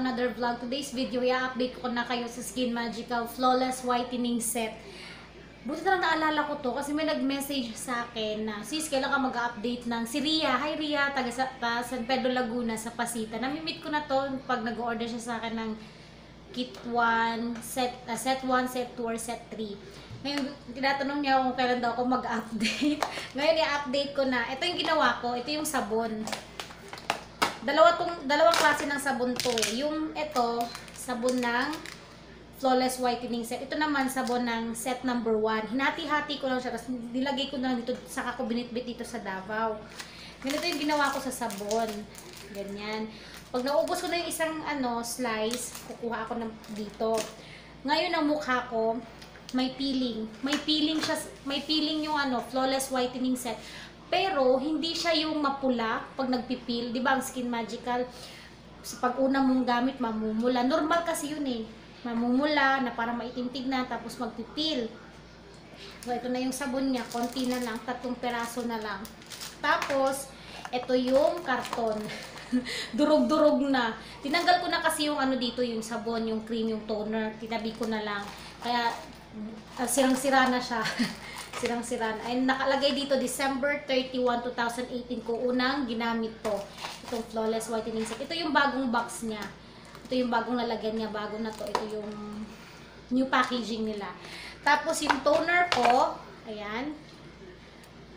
another vlog. Today's video, i-update ko na kayo sa Skin Magical Flawless Whitening Set. Buti na lang naalala ko to kasi may nag-message sa akin na, sis, kailan ka mag-update ng si Ria. Hi Ria, taga San Pedro Laguna sa Pasita. Namimit ko na to pag nag-order siya sa akin ng kit 1, set 1, set 2, or set 3. Ngayon, tinatanong niya kung kailan daw ako mag-update. Ngayon, i-update ko na. Ito yung ginawa ko. Ito yung sabon. Dalawang klase ng sabon to eh. Yung ito, sabon ng Flawless Whitening Set. Ito naman, sabon ng set number 1. Hinati-hati ko lang siya. Tapos nilagay ko na lang dito, saka ko binitbit dito sa Davao. Ganito yung ginawa ko sa sabon. Ganyan. Pag naubos ko na yung isang slice, kukuha ako dito. Ngayon, ang mukha ko, may peeling. May peeling siya, may peeling yung Flawless Whitening Set. Pero, hindi siya yung mapula pag nagpipil. Di ba ang Skin Magical, sa pag-una mong gamit, mamumula. Normal kasi yun eh. Mamumula, na parang maitim tignan, tapos magpipil. So, ito na yung sabon niya. Konti na lang, 3 peraso na lang. Tapos, ito yung karton. Durog-durog na. Tinanggal ko na kasi yung dito, yung sabon, yung cream, yung toner. Tinabi ko na lang. Kaya, sirang-sira na siya. Sirang-sira na. Ay, nakalagay dito, December 31, 2018 ko unang ginamit to. Itong Flawless Whitening Set. Ito yung bagong box niya. Ito yung bagong lalagyan niya. Bago na to. Ito yung new packaging nila. Tapos yung toner ko, ayan.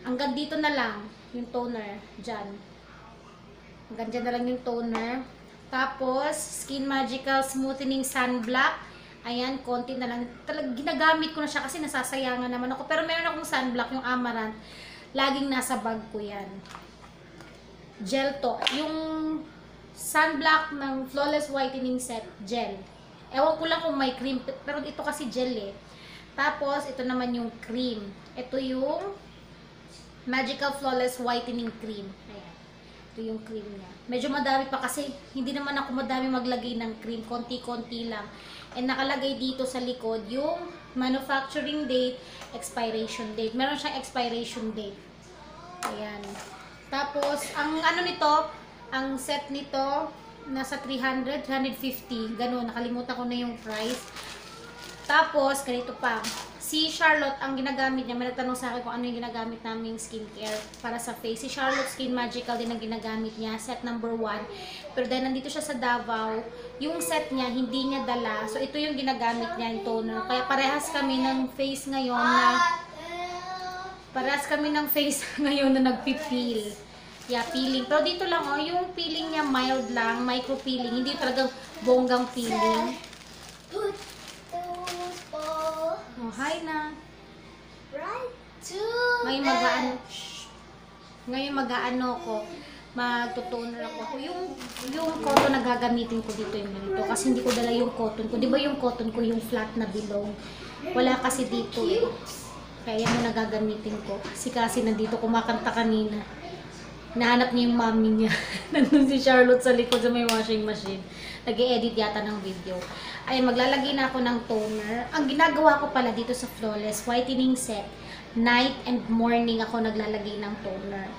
Hanggang dito na lang yung toner. Dyan. Hanggang dyan na lang yung toner. Tapos, Skin Magical Smoothening Sunblock. Ayan, konti na lang. Talagang ginagamit ko na siya kasi nasasayangan naman ako. Pero meron akong sunblock, yung Amaranth. Laging nasa bag ko yan. Gel to. Yung sunblock ng Flawless Whitening Set, gel. Ewan ko lang kung may cream, pero ito kasi gel eh. Tapos, ito naman yung cream. Ito yung Magical Flawless Whitening Cream. Ayan. Ito yung cream niya. Medyo madami pa kasi hindi naman ako madami maglagay ng cream. Konti-konti lang. And nakalagay dito sa likod yung manufacturing date, expiration date. Meron siyang expiration date. Ayan. Tapos, ang nito, ang set nito, nasa 300, 350. Ganun, nakalimutan ko na yung price. Tapos, ganito pa. Si Charlotte, ang ginagamit niya, may nagtanong sa akin kung ano yung ginagamit naming skincare para sa face. Si Charlotte Skin Magical din ang ginagamit niya, set number 1. Pero dahil nandito siya sa Davao, yung set niya, hindi niya dala. So, ito yung ginagamit niya, yung toner. Kaya parehas kami ng face ngayon na nagpipil. Yeah, peeling. Pero dito lang, yung peeling niya mild lang, micro peeling. Hindi talagang bonggang peeling. Oh, hi na. Ngayon mag-aano ko, magtutoner ako. Yung cotton na gagamitin ko dito yung ganito. Kasi hindi ko dala yung cotton ko. Di ba yung cotton ko yung flat na bilog? Wala kasi dito eh. Kaya yan yung nagagamitin ko. Kasi nandito kumakanta kanina. Nahanap niya yung mami niya. Nandun si Charlotte sa likod sa may washing machine. Nag-i-edit yata ng video. Ay, maglalagay na ako ng toner. Ang ginagawa ko pala dito sa Flawless Whitening Set, night and morning ako naglalagay ng toner.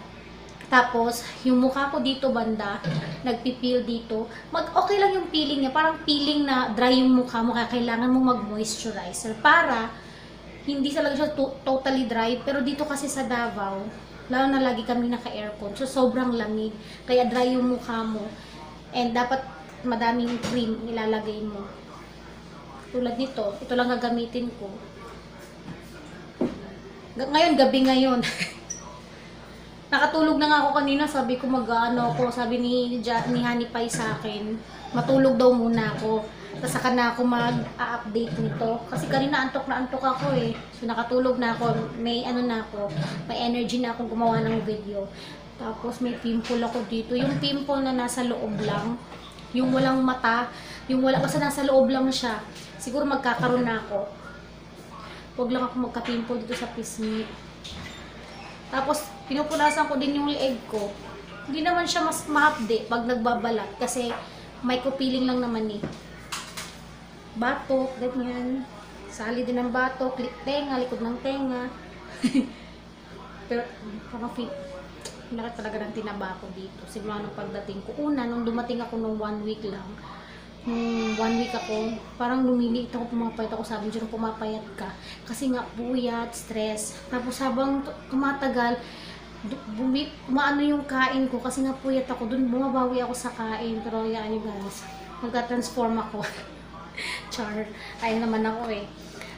Tapos, yung mukha ko dito banda, nagpipil dito. Okay lang yung peeling niya. Parang peeling na dry yung mukha mo. Kaya kailangan mo mag-moisturizer para hindi talaga siya totally dry. Pero dito kasi sa Davao, lalo na lagi kami naka-aircon. So, sobrang lamig. Kaya dry yung mukha mo. And dapat madaming cream ilalagay mo. Tulad nito, ito lang gagamitin ko. Ngayon, gabi ngayon. Nakatulog na nga ako kanina, sabi ko ako, sabi ni Honey Pie sa akin, matulog daw muna ako. Tapos saka na ako mag-update nito. Kasi kanina antok na antok ako eh. So nakatulog na ako, may may energy na akong gumawa ng video. Tapos may pimple ako dito. Yung pimple na nasa loob lang, yung walang mata, basta nasa loob lang siya. Siguro magkakaroon na ako. Huwag lang ako magka-pimple dito sa pisngi. Tapos, pinupunasan ko din yung leeg ko. Hindi naman siya mas mahapde pag nagbabalat. Kasi, micro-peeling lang naman eh. Batok, ganyan. Sali din ng batok, tenga, likod ng tenga. Pero, parang laki talaga ng tinaba ko dito. Simula nung pagdating ko. Una, nung dumating ako nung 1 week lang, nung 1 week ako, parang lumiliit ako, pumapayat ako, sabi niya, pumapayat ka. Kasi nga, puyat, stress. Tapos habang tumatagal, umaano yung kain ko, kasi nga puyat ako, dun bumabawi ako sa kain. Pero yan yun guys, magka-transform ako. Char, ayun naman ako eh.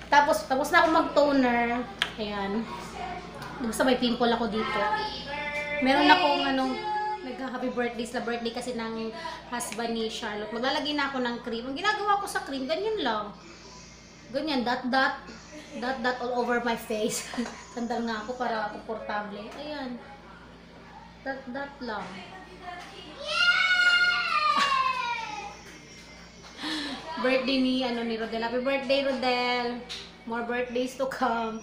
Tapos na ako mag-toner. Ayan. Basta may pimple ako dito. Meron akong nagka-happy birthday sa birthday kasi ng husband ni Charlotte. Maglalagay na ako ng cream. Ang ginagawa ko sa cream, ganyan lang. Ganyan, dot all over my face. Sandal nga ako para komportable. Ayan. Dot lang. Birthday ni Rodel. Happy birthday, Rodel. More birthdays to come.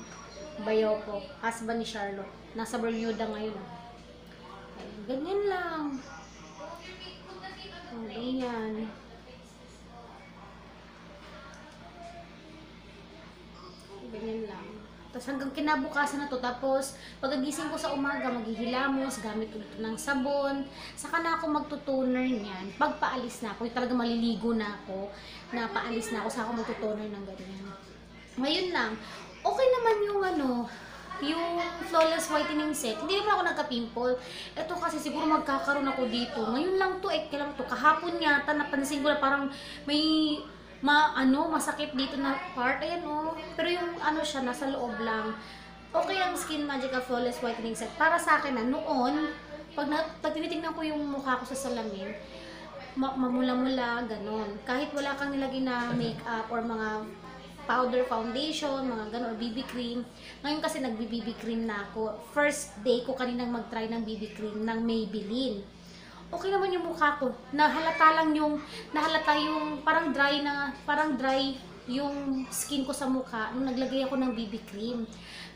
Bayaw ko. Husband ni Charlotte. Nasa Bermuda ngayon. Ayun, ganyan lang. Oh, ganyan. Ganyan lang. Tapos hanggang kinabukasan na to. Tapos, pagkagising ko sa umaga, maghihilamos, gamit ulit ng sabon. Saka na ako magtutoner niyan. Pagpaalis na ako, talaga maliligo na ako. Paalis na ako, saka ako magtutoner ng ganyan. Ngayon lang, okay naman yung flawless whitening set. Hindi naman ako nagka-pimple. Ito kasi siguro magkakaroon ako dito. Ngayon lang to, kailan to, kahapon yata, napansin ko na parang may masakit dito na part. Ayan pero yung siya, nasa loob lang. Okay ang Skin Magical Flawless Whitening Set. Para sa akin noon, pag tinitingnan ko yung mukha ko sa salamin, mamula-mula, ganon. Kahit wala kang nilagay na makeup or mga powder foundation, mga ganon, or BB cream. Ngayon kasi nagbi-BB cream na ako. First day ko kaninang mag-try ng BB cream ng Maybelline. Okay naman yung mukha ko. Nahalata yung parang dry yung skin ko sa mukha nung naglagay ako ng BB cream.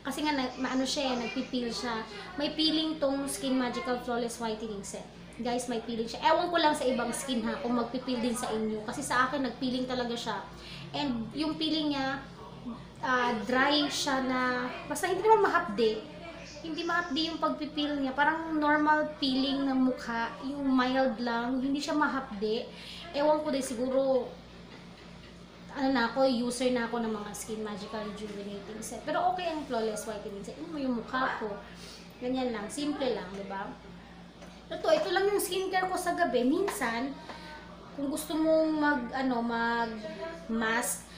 Kasi nga nagpipil siya. May peeling tong Skin Magical Flawless Whitening Set. Guys, may peeling siya. Ewan ko lang sa ibang skin kung magpipil din sa inyo. Kasi sa akin nagpeeling talaga siya. And yung peeling niya, dry siya na, basta hindi naman mahapde. Hindi mahapde yung pagpipil niya. Parang normal peeling ng mukha. Yung mild lang. Hindi siya mahapde. Ewan ko din siguro, user na ako ng mga Skin Magical Rejuvenating Set. Pero okay ang Flawless Whitening Set. Yung mukha ko. Ganyan lang. Simple lang, diba? Ito lang yung skincare ko sa gabi. Minsan, kung gusto mong mag-mask,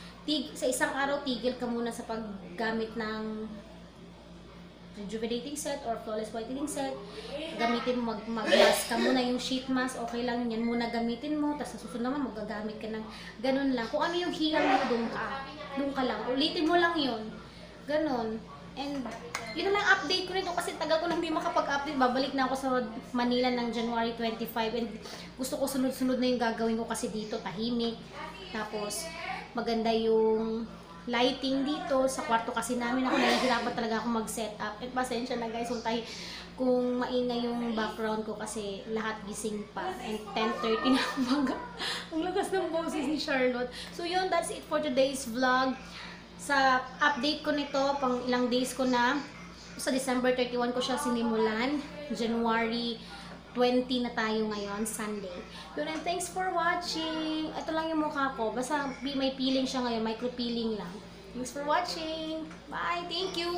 sa isang araw, tigil ka muna sa paggamit ng rejuvenating set or flawless whitening set. Gamitin mo, mag-mask ka muna, yung sheet mask, okay lang yan muna gamitin mo. Tapos sa susunod naman, magagamit ka ng ganun lang. Kung ano yung hilang mo, doon ka lang. Ulitin mo lang yun. Ganun. And yun na lang update ko nito kasi tagal ko nang hindi makapag-update. Babalik na ako sa Manila ng January 25 and gusto ko sunod-sunod na yung gagawin ko kasi dito tahimik. Tapos maganda yung lighting dito sa kwarto kasi namin. Ako nahihirapan talaga ako mag-set up. At pasensya na guys kung maingay yung background ko kasi lahat gising pa. And 10:30 na umaga. Ang lakas ng boses ni Charlotte. So yun, that's it for today's vlog. Sa update ko nito, pang ilang days ko na, sa December 31 ko siya sinimulan, January 20 na tayo ngayon, Sunday. Yun, and thanks for watching. Ito lang yung mukha ko, basta may peeling siya ngayon, micro peeling lang. Thanks for watching. Bye, thank you!